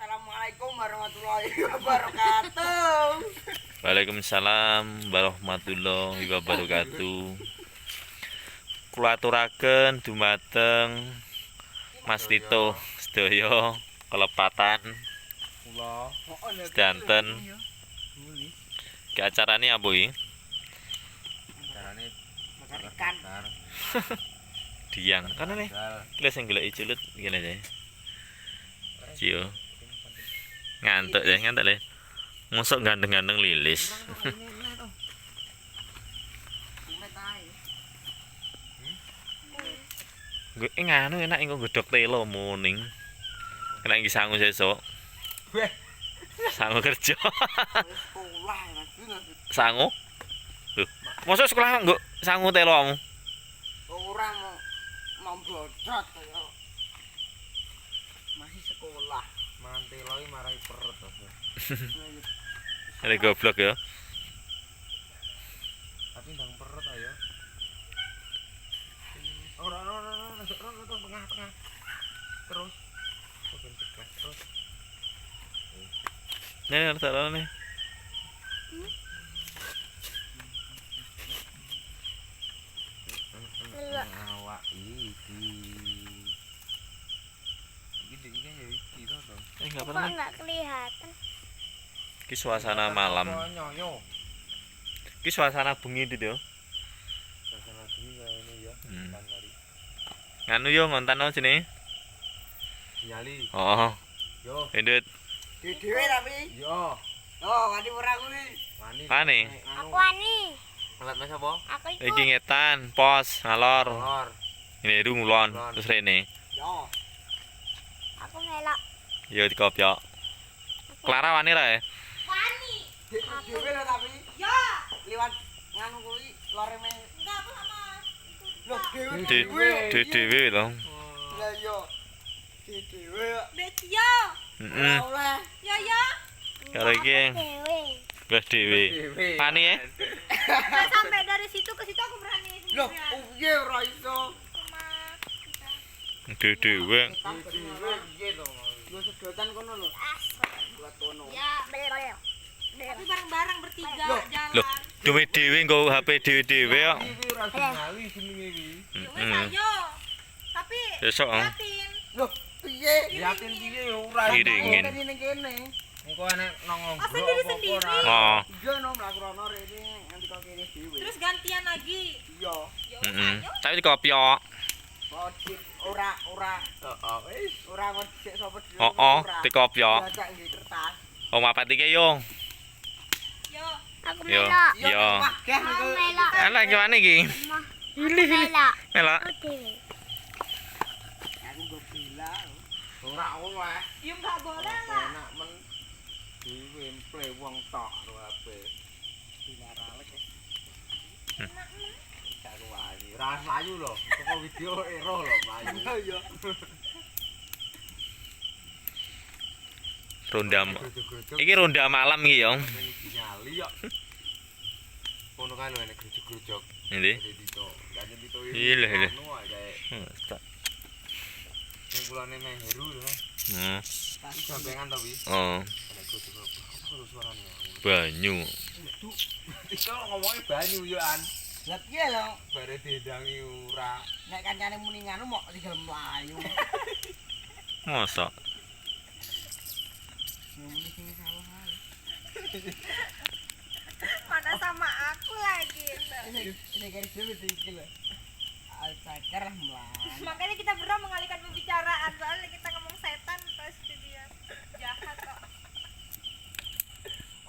Assalamualaikum warahmatullahi wabarakatuh. Waalaikumsalam warahmatullahi wabarakatuh. Kula aturaken dumateng Mas Tito sedaya kelepatan Kula sedanten. Ki acarane apa iki? acarane bakar ikan. Diang. Kanane. Ki sing golek cilut ngene ae. Cio. Ngantuk ya, ngantuk le. Mosok gandeng-gandeng lilis. Gue nganu enak engko godhog telo muning. Kena iki sangu sesuk. Sangu kerja. Sangu? Lho, mosok sekolah nggo sangu telo kamu? Ora mau blodot ya. Masih sekolah. Manteloi marai perut to. Ada goblok ya. Tapi ndang perut ayo. Ora tengah. Terus. Bagian tengah terus. Nih, ada taruh nih. Awak iki. Iki ya iki to. Enggak Kok pernah. nggak kelihatan? Ki suasana malam. Nyonyo. Ki suasana bengi itu yo. Suasana gini kaya ini ya. Hmm. Kan kali. Nganu yo ngontan sini. Nyali. Oh, Yo. edit. Di dhewe tapi. Yo. Oh, wani ora kuwi. Mani. Pane. Aku ani. Alat mas apa? Aku Iki ikut. ngetan, pos, ngalor. Lor. Ini ru ngulon, terus rene. Yo. Aku melok. Yo dikopyok. Clara wani ra ya? Wani. Di dhewe lho tapi. Ya. Liwat nganu kuwi lore me. Enggak aku sama. Lho dhewe. Di dhewe lho. Lah yo. Di dhewe. Becio. Heeh. Ora oleh. Ya. Karo iki Dewe. wis dhewe. Pani ya? Nah, sampai dari situ ke situ aku berani Lho, sendirian. piye ora iso? Cuma Di dhewe. Piye to? Lho sedotan kono lho. Buat kono. ya beler. Tapi bareng-bareng bertiga Loh, jalan. Loh, duwe dhewe nggo HP dhewe-dhewe kok. Iki ora nyali jenenge iki. Ya wis Heeh. ayo. Tapi Besok, ah. liatin. Lho, piye? Liatin piye ya ora. Iringin. Kene ning kene. Engko enek nang Oh, ngobrol sendiri-sendiri. apa-apa ora. Oh, Iya no mlaku rono rene nganti kok kene dhewe. Terus gantian lagi. Iya. Ya wis heeh. ayo. Tapi dikopyok. Ojek ora Heeh, wis. ora ngojek sapa dhewe. Oh, dikopyok. Baca nggih kertas. Oh, mapat iki yo. Yo. Yo. Aku melok. Yo. Wagah Aku niku. melok. Ana gimana iki? Aku melok. Melok. Aku dewe. Aku go bila. Ora oleh. Ya enggak boleh lah. Enak men diwemple wong tok lho ape. Dilaralek. Karo wani. Ra mlayu lho. Toko video ero lho mlayu. Iya. Ronda. Grojok-grojok Iki ronda malam iki yo. iki nyali kok. Kono kan enek grojok-grojok. Ini. Jadi dito. Ganti dito Iya, iya, iya. Anu ae kae. Tak. Ning kulane meh heru lho. Hmm. Iki sampean to wi. Oh, Enek grojok-grojok. Apa suarane ya? banyu. Iso ngomongnya banyu yo an. Lah piye lho? Bare didangi ora. Nek kancane muni nganu mok tinggal mlayu. Mosok. Muni sing salah ae. Mana sama aku lagi. Ini kan dhewe iki lho. Altakar mlayu. Makanya kita berdua mengalihkan pembicaraan. Soalnya kita ngomong setan pasti dia jahat kok.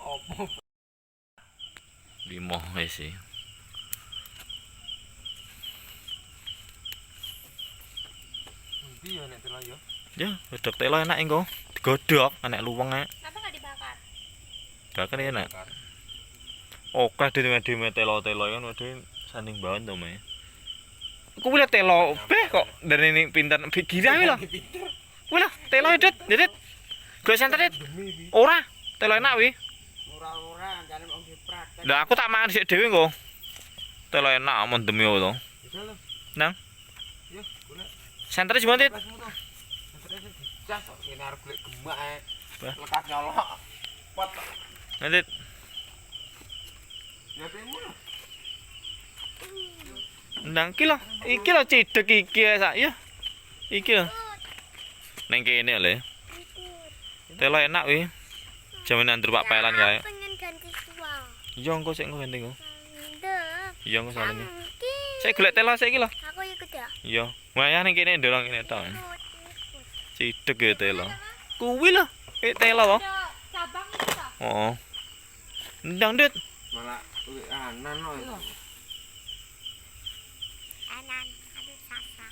Opo? Limo wis sih. Endi ya nek telo yo? Ya, godhog telo enak engko. Digodhog enek luweng e. Kenapa nggak dibakar? Bakar enak. Oke dhewe telo-telo kan waduh sanding banget to, Mas. Aku wile telo beh kok dari ini pinter pikiran wile. Wile telo edit. Gue senter dit. Ora, telo enak wi. Ora-ora kancane mok dipraktek. Lah aku tak mangan sik dhewe engko. Telo enak amun demi to. Bisa lho. Nang, Yo, golek. sentere jebon dit. Pasmu to. Terus dicas kok kene arep golek gemak ae. Lekas nyolok. Pot. Nanti Ya temu lho. ndang iki lho cidek iki sak ya. Iki lho. Neng kene lho. Telo enak wi. Jaman andur Pak Pelan kae. Pengen ganti tua. Iya engko sik engko ganti engko. Ndek. Iya engko salene. Iki. Saya golek telo saiki lho. Aku ikut ya. Iya. Wayah ning kene ndorong kene tok. Cidek ya telo. Kuwi lho. Telo to. Ada cabang itu tak? Oh. Ndang dit. Malah anan lho. Anan, aduh sasa.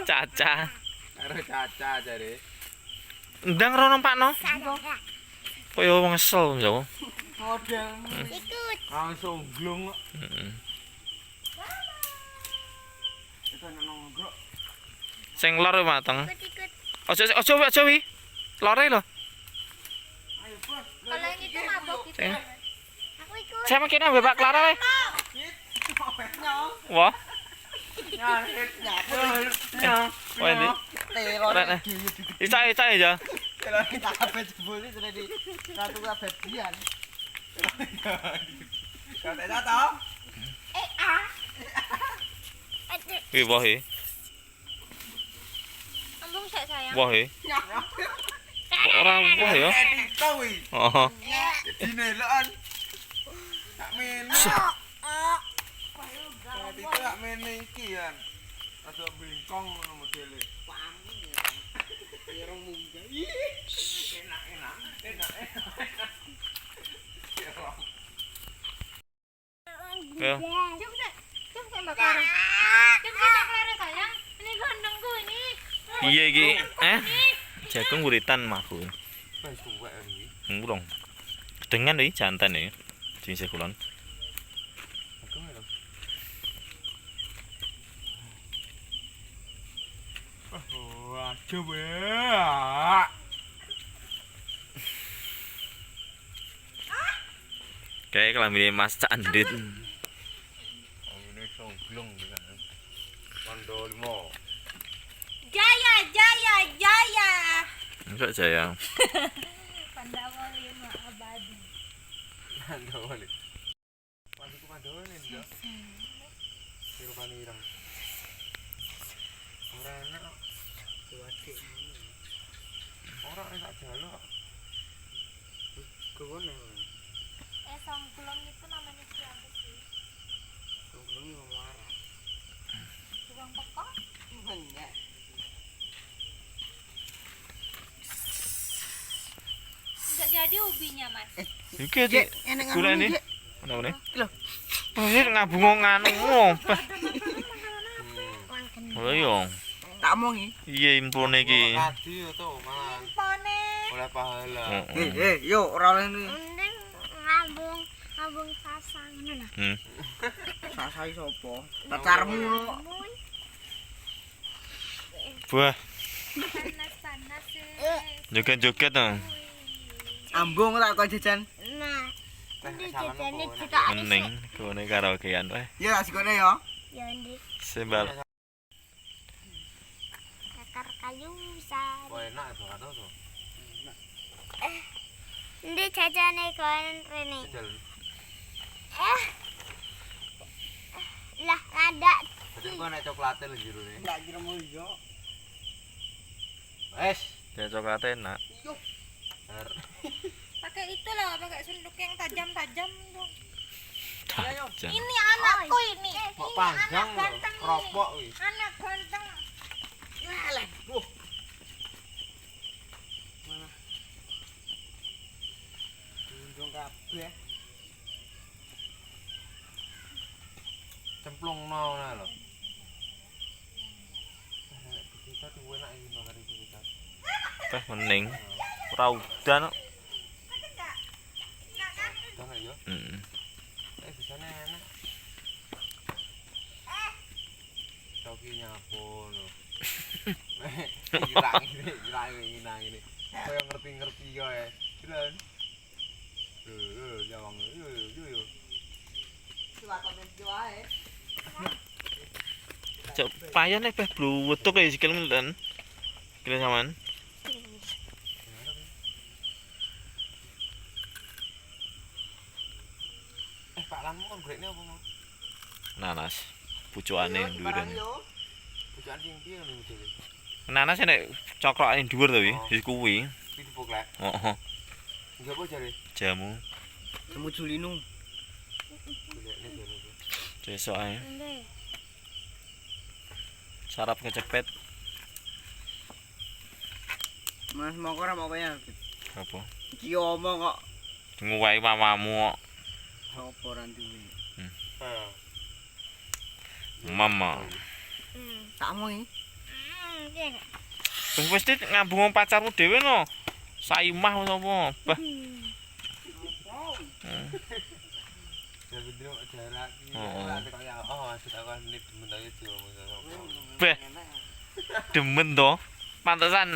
Caca. Karo Caca jare. Ndang rono Pakno. Sasa. Kaya wong kesel yo. Model. Ikut. Langsung glung kok. Heeh. Itu nang ngrok. Sing lor mateng. Ikut. Ojo wi. Lore lho. Ayo, Bos. Kalau yang itu mabok gitu. Sing. Aku ikut. Saya makin ambek Pak Clara we. Wah. Wah ini. Telo Ora, nah. Ica aja. telo kita kabeh jebule sudah di satu kabeh dian. Kata to. Aduh. Kuwi wae. Ambung saya sayang. Wae. Ora wae ya. Tito wi. Oh. Dinelokan. Tak mene. Tito tak mene iki kan. Ada bingkong ngono modele. Irung munggah. Enak. Ya. Cuk saya Mbak Clara. Cuk Mbak Clara sayang. Ini gandengku ini. Iya iki. Jagung uritan maku. Wes suwek iki. Ngurung. Dengan iki jantan iki. Jenis kulon. Aku lho. Oh, aduh we. Kayak kelambine Mas Candit. Ini songglong kan. Kondo 5. Jaya. Enggak jaya. Pandawa 5 abadi. Pandawa le. Pandiku Pandawa le lho. Kiro panirang. Ora enak. Wadik. Ora enak jaluk. Kewone. Songkulong itu namanya siapa sih? Kewone wong waras. Tukang pekok? Enggak. Enggak jadi ubinya, Mas. Iki iki. Enak Gula ini. Jek. Mana mana? Lho. Ini ngabung nganu ngopeh. Oh iya. Tak omongi. Iya infone iki. Tadi yo to malah Pone. oleh pahala. Heeh. Yo ora oleh ni. Mending ngabung sasa ngono lah. Sasai sapa? Pacarmu no. Mun. Wah, Panas sih. joget-joget to. Ambung tak kok jajan. Nah, Teh ini salam jajannya apa? juga ada. Mending kene karaokean wae. Ya asikone ya. Ya ndi. Sembal. Bakar kayu sari. Wah enak itu kan to. Ndi jajane kon rene. Jalan. Lah ada. Jadi kok nek coklate lho jerone. Enggak kira mulya. Wes. Ya coklat enak. Pakai itu loh, pakai sendok yang tajam-tajam dong. Tajam. Ini anakku ini. Kok Ini panjang anak lho, ganteng ini. keropok kuwi. Anak ganteng. Yalah. Undung kabeh. Cemplungno ngono lho. Kita tuh enak iki makan iki kita. Teh mending ora udan kok. Kan yo. Heeh. Bisane enak. Toki nyapun. Irang ini nang ini. Koyo ngerti-ngerti kowe. Jalan. Jawang yo. Siwakone wae. Cok payan nek bluwetuk e sikil ngelen. Kira sampean. Tanmu kon golekne apa mau? Nanas. Pucukane dhuwur. Bukan sing piye ngono dhewe. Nanas nek cokrokane dhuwur to wi, wis kuwi. Iki dipoklek. Heeh. Enggak apa jare? Jamu. Temu Julinu. Golekne jare. Besok ae. Nggih. Sarap kecepet. Mas mau ora mau ya. Apa? Iki omong kok Nguwai mamamu kok. apa ora duwe. Heeh. Mama. Sakmu iki. Nggih. Wis dit ngambung pacarmu dhewe no. Saimah apa? Bah. Ya bener jarak iki. Heeh. Ora kaya maksud aku ini demen aja diomong sama. Beh. Demen to. Pantesan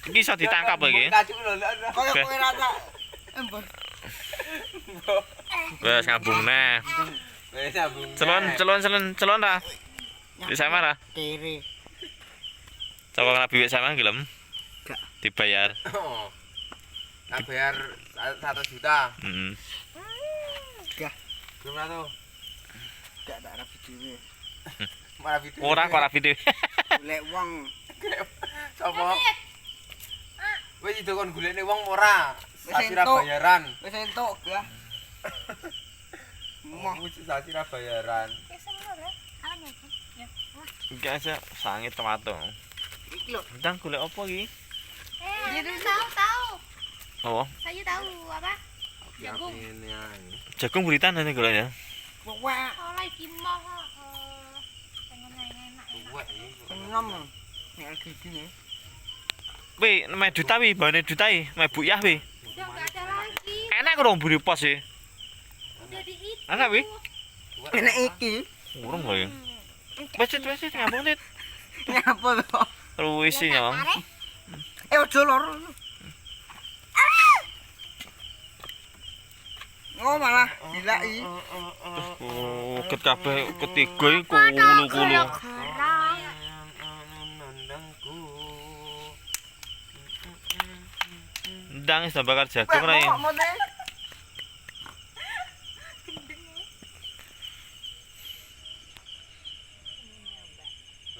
iki iso ditangkap iki. Kaya kowe rasa. Embon. Wes ngambung neh. Wis sambung. Celon ta. Wis sama ra? Kiri. Coba nabi wis sama gelem? Gak. Dibayar. Oh. Tak bayar 1 juta. Heeh. Gak. Belum lah tuh. Gak tak rapi dhewe. Malah video. Ora kok ra video. Golek wong. Sopo? Wis itu kon golekne wong ora. Wis Sasira entuk. bayaran. Wis entuk gak. Mau sasira bayaran. Wis ngono lho. Apa ya? Iki aja sangit tomato. Iki lho. Ndang golek apa iki? Jadi tahu. Oh, Saya tahu apa? Ya Jagung. ini ae. jagung buritan ini golek ya. Wah, Oh, lagi mau pengen enak-enak. Tuwek iki. kenyam. Nek gini. Wi, meh duta wi, bane duta iki, meh buyah wi. Udah enggak ada lagi. Enak kok dong buri pos sih. Udah diit. Enak wi. Enak iki. Urung kok ya. Wes ngambung tit. Nyapa to? Ruwis sih nyong. Ojo loro. Oh malah dilaki. Oh, ket kabeh ketiga iki kulu-kulu. Nandangku. Ndang wis bakar jagung ra. Ya.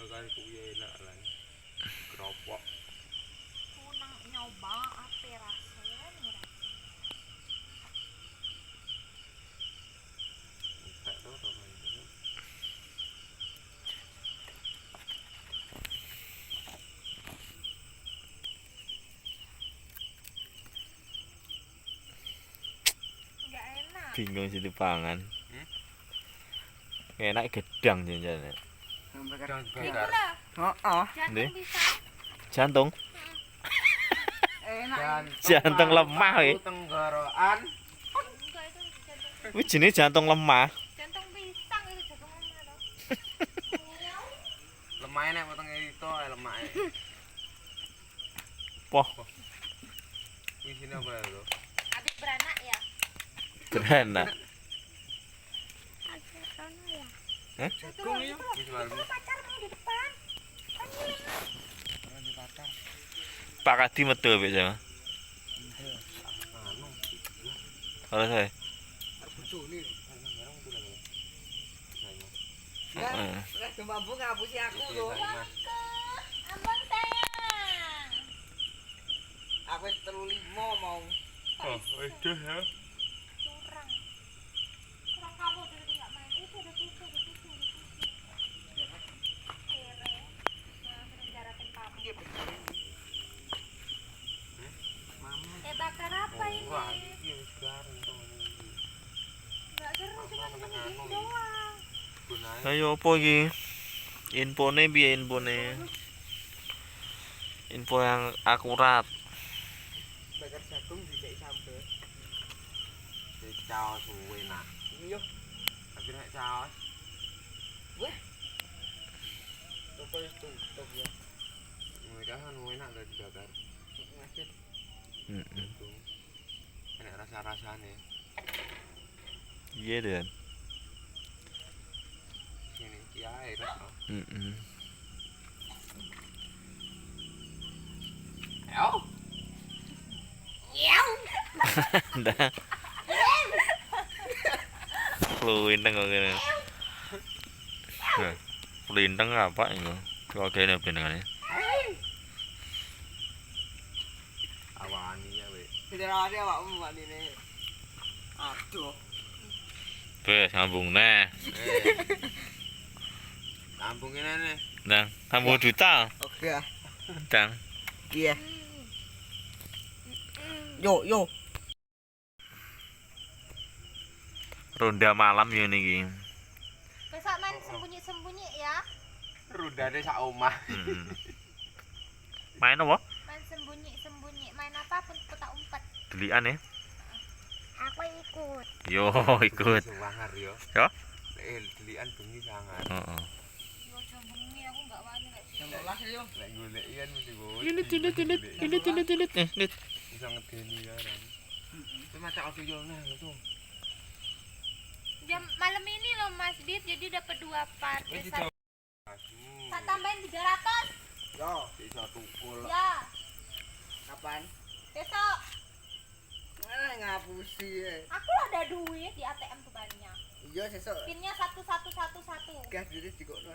Kali kuwi enak lan. Keropok. Kunang nyoba apa rasanya nih? Tak tahu to kan. Enggak enak. Bingung sih dipangan. Enak gedang janjane. Jangan Iku bakar. lah, Heeh. Ndi? jantung pisang. Jantung. Enak. Jantung lemah, we. Tenggorokan. Enggak itu jantung Wih jenis jantung lemah. jantung pisang itu jagung mana? Lemahnya nek potong itu lemahnya. Poh, Isinya apa ya lo? Habis beranak ya. beranak. Jagung iki. Wis baru. Pacarmu di depan. Pak Kadi metu biasa. Anu. Kalau saya. Bojone. Saya. Heeh. Lah demambu ngapusi aku lho. Abang sayang. Aku wis 35 mau. Oh, itu ya. Curang. Curang kamu dari nggak main. Itu ada susu, ada susu, ada susu. Kere. Menjarakan kamu. Bakar apa ini? Wah, iki wis garing to ngene iki. Nggak seru, cuma Apa gini anu? doang. Gunae Ayo apa iki? Infone piye infone? Info yang akurat. Bakar jagung dikek sambel. caos suwe nak. Iya. Tapi nek caos Toko wis tutup ya. mereka kan enak dari bakar. Ngasih. Heeh. Enak rasa-rasane. Iya dan. Sini iki ae rasa. Heeh. Ayo. Ndak. Lintang kok kene. Nah, lintang apa itu? Kok kene benangane. Awani ya we. Tidak ada awakmu Pak ini. Aduh. Wes ngambung neh. Kampung ini. Nang, ngambung juta. Oke. Dang. Iya. Yo yo. Ronda malam ya niki. Besok main sembunyi-sembunyi ya. Rudane sak omah. Main apa? Main sembunyi-sembunyi. Main apapun petak umpet. Delian ya. Aku ikut. Yo ikut. Sangar yo. Yo. Delian bengi sangar. Heeh. Yo bengi aku enggak wani kayak gitu. Yang belas yo. Lek golek ian mesti bos. Tilit. Nit. Bisa ngedeni kan. Itu macam aku yo nah itu. Jam malam ini loh Mas Dit, jadi dapat 2 part. Wis Saya itu. tambahin 300. Yo. Bisa tukul. Ya, Kapan? besok. Ngapusi. Aku ada duit di ATM tuh banyak. Iya sesuk. Pinnya 1111. Gas diri dikokno.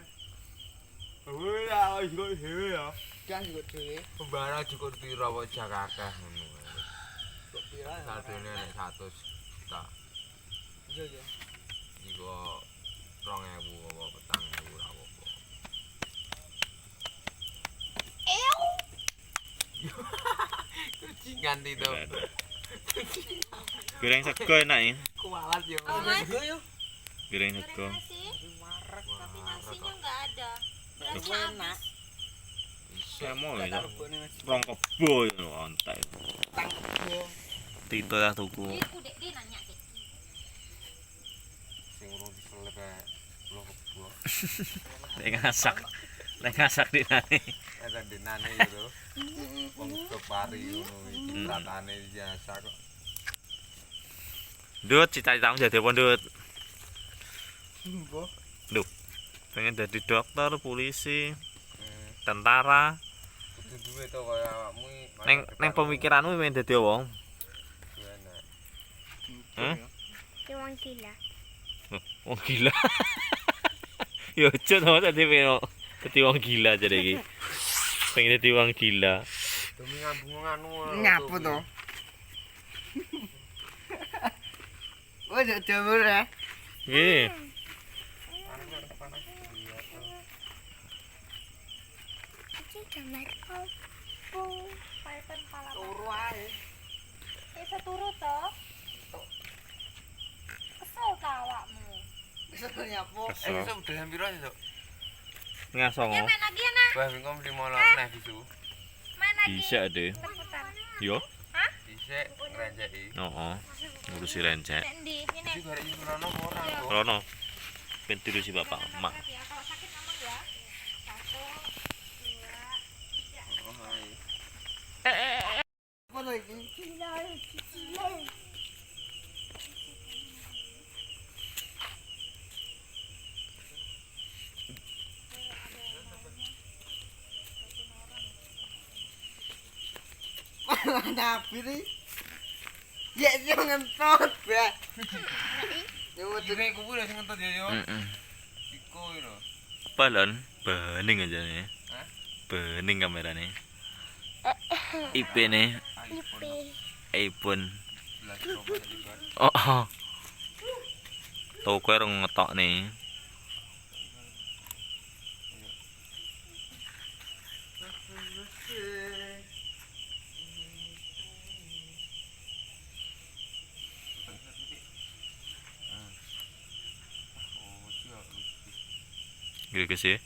Oh ya, iku dhewe ya. Gas dikok dhewe. Pembarang cukup pira wae jakakeh ngono. Kok pira? Sadene nek 100 juta. Iya iya. Iku 2000 apa petang ora apa-apa. Kucingan itu. Goreng sego enak ya. Kualat yo. Mas, Yo yo. Goreng sego. nasi, tapi nasinya nggak ada. Belasnya Enak. habis. Saya mau ya. Taruh bone Mas. Rong kebo ya ontek. Tangkebo. Tito lah tuku. Iku dek dia nanya dek. Sing urung diselep ae. Lo kebo. Lek ngasak di nane. Ada denane itu. Wong kepari ngono iki ratane biasa kok. Dut, cita-citamu jadi apa, Dut? Mbok. Pengen jadi dokter, polisi, tentara. Kudu duwe to kaya awakmu. Neng pemikiranmu pengen jadi wong. Hah? Wong gila. Wong gila. Yo aja to dadi dadi wong gila jadi iki. Pengen dadi wong gila. Demi ngambung anu. Nyapu to. Wes jemur ya. Nggih. Iki gambar opo? Python pala. Turu ae. Bisa turu toh? Kesel ta awakmu? Wis nyapu. Kesel. Iso udah piro sih, Dok? Ngasong. Ya main lagi ya nah. Wah, wingkom 5 neh bisu. Main lagi. Bisa deh. Cepetan. Yo. Dhisik ngrenceki. Heeh. Ngurusi rencek. Nek ndi? Ini. Iki garek iki rono ora kok. Rono. Ben tiru si bapak, emak. Ya, kalau sakit ngomong ya. 1, 2. Oh, hai. Apa to iki? Nabi nih. Ya yo ngentot, Ba. Yo Iki kuwi sing ngentut ya yo. Heeh. Iko lho. Balon, bening aja nih. Hah? Bening kameranya. IP nih, iPhone. Belas coba tadi kan. Oh. Toko orang ngetok nih. Gitu sih.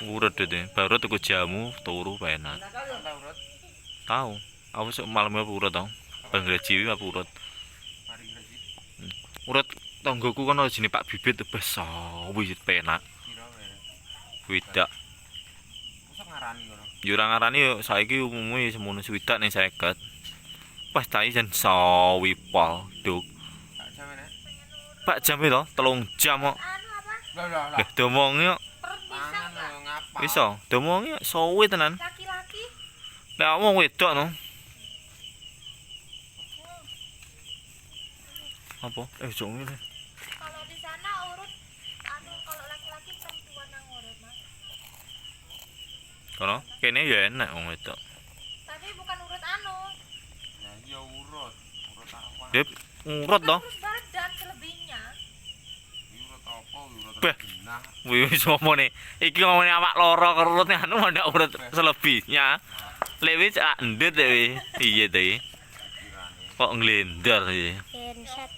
Urut deh, baru tuku jamu, turu penak. Tahu, aku sih malamnya urut tau. Penggraji apa urut? Mari ngerti. Urut tanggoku kan ada jenis Pak Bibit besar, wih penak. Piro wae. Widak, Mosok ngarani ngono. jurang ngarani yo saiki umumnya semono swidak nih 50. Pas tai jan sawi pol, duk. Tak jamene. Pak jam itu, 3 jam kok. Anu apa? Lah. Lah domongi kok, Perut bisa Mangan enggak? lho ngapa? iso. Domongi kok sawi tenan. Laki-laki? Lah wong wedok no. Apa? Jong ngene. Kalau di sana urut anu kalau laki-laki perempuan yang urut, Mas. Kono kene ya enak wong wedok. Tapi bukan urut anu. Nah iya urut apa? Dep ngurut to. Urut badan selebihnya. Urut apa? Urut Beh. genah. Wis omone. Iki ngomongin awak loro kerut anu ndak urut selebihnya. Lek wis ndut we. Iya to. Kok nglendar iki. Genset.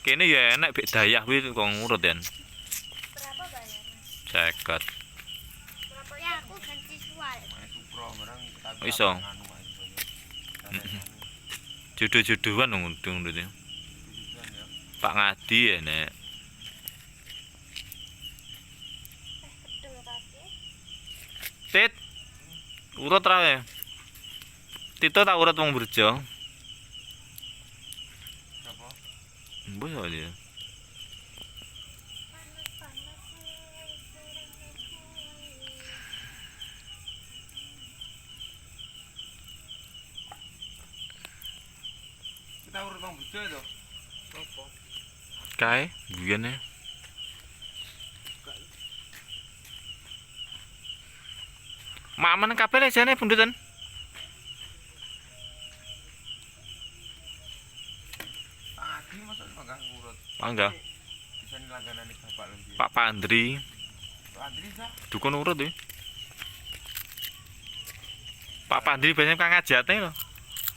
Kene ya enak bek dayah kuwi kok ngurut ya. Berapa bayarnya? 50. Berapa Ya aku ganti sual. Main supro barang tapi Oh, iso. anu ae. Jodoh-jodohan ngundung ndut. Pak Ngadi ya nek. Bedul tapi. Tit. Urut ra we. Tito tak urut wong Burjo. Apa? Mbok ya dia. Panas-panas Kita urut bang bejo itu. Apa? Kae biyene. Maman kabeh le jane bundutan. Tadi masuk enggak ngurut. Mangga. Bisa langganan nih bapak lagi. Pak Pandri Andri sah. dukun urut ya. Pak Pandri biasanya Kang Ajate lho.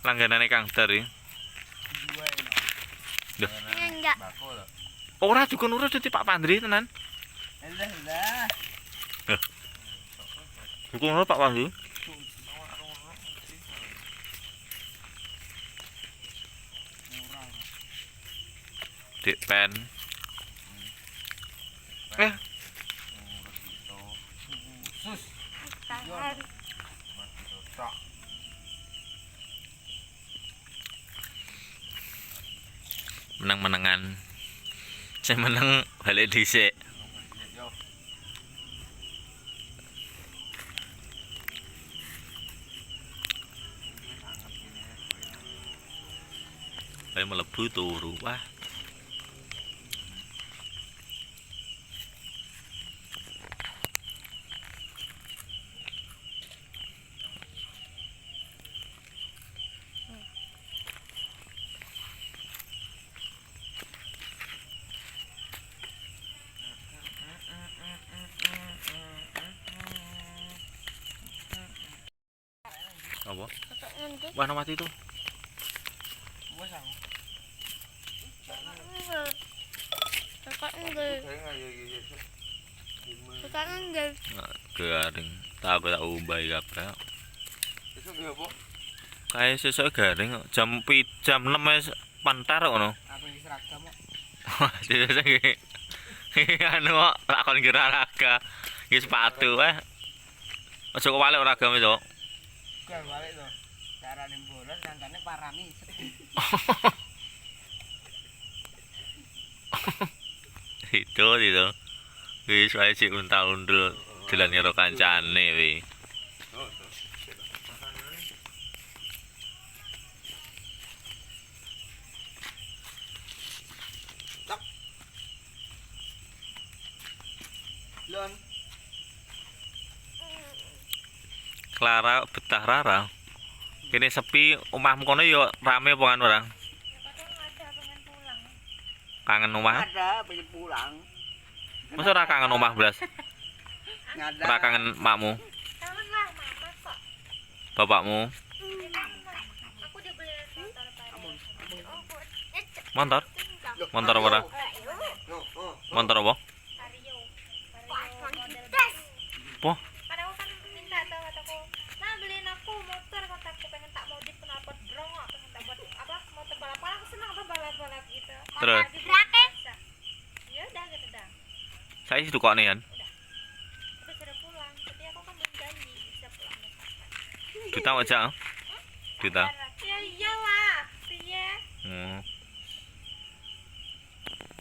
Langganane Kang Dar ya. Dua ini. Enggak. Bako lah. Ora dukun urut dadi Pak Pandri tenan. Lah. Dukun urut Pak Pandri. Dik pen. Sus. Tahan. Mati tok. Menang-menangan. Saya menang balik dhisik. Yo. Kayak melebu turu wah. Apa? Kakak ngendi? Wah, mati itu. Wes aku. Enggak. Kakak enggak. Saya enggak ya. Kakak enggak. Garing. Tak tak ubah kabeh. Besok dia apa? Kayak sesuk garing kok. jam 6 wis pantar ngono. Aku iki seragam kok. Sesuk anu kok lakon kira olahraga. Iki sepatu wae. Aja kok balik olahraga itu. Gal balik to. Carane bolos kancane parani. Itu. Wis wae sik untal-undul dolan karo kancane wi. Lon. Clara betah Rara. Kene sepi, omahmu kono yo rame apa kan orang? Ya kadang ada pengen pulang. Kangen omah? Ada pengen pulang. Masa ora kangen omah blas? Ngada. Ora kangen makmu, Kangen lah mama kok. bapakmu? Ya kangen lah. Aku dibeliin motor baru. Oh, Motor? tinggal. Motor apa ora? Motor apa? Vario. Model Tes. Poh, kan aku kan minta tau kataku, nah beliin aku motor kataku pengen tak modif kenapa drong pengen tak buat apa motor balapan aku senang apa balap gitu. Terus? Berapa? Ya udah gitu dah. saya sih dukane kan. Tapi sudah pulang. Tapi aku kan belum janji bisa pulang. Duta aja. Duta. Ya iyalah. Iya. Hmm.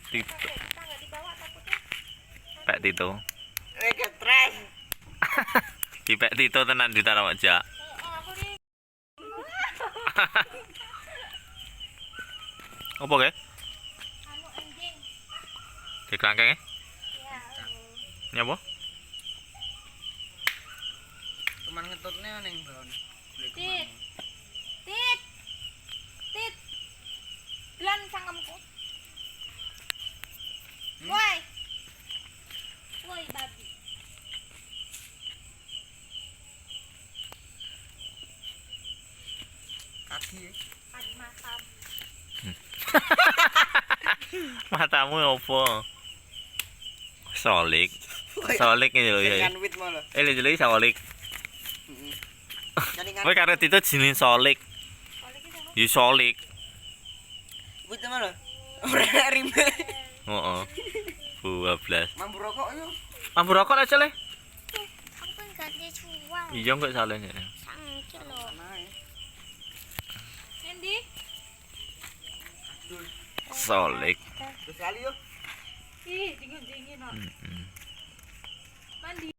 Tito, Kita nggak dibawa takutnya. Pak Tito. Stres. Di Pak Tito tenan ditaruh aja. Aku nih. Apa kae? Anu anjing. Di kerangkeng Ya. nyapa? Cuman ngetutnya ning baon. Tit. Tit. Tit. Lan sangemku. Woi. Woi babi. Kaki. Adi matam. Matamu opo? Solik. Solik ini lho ya. Kan wit malah. Lho solik. Heeh. Jaringan Kowe karet itu jenis solik. Kalau iki sama Ya solik. wit malah. Ora rime. Heeh. 12. Mampu rokok yo. Mampu rokok aja le. Aku nggak dijual. Iya kok salahnya. Sangkil loh. Nae. Endi? Solik. Terus kali yo. Ih, dingin-dingin. Heeh. Mandi.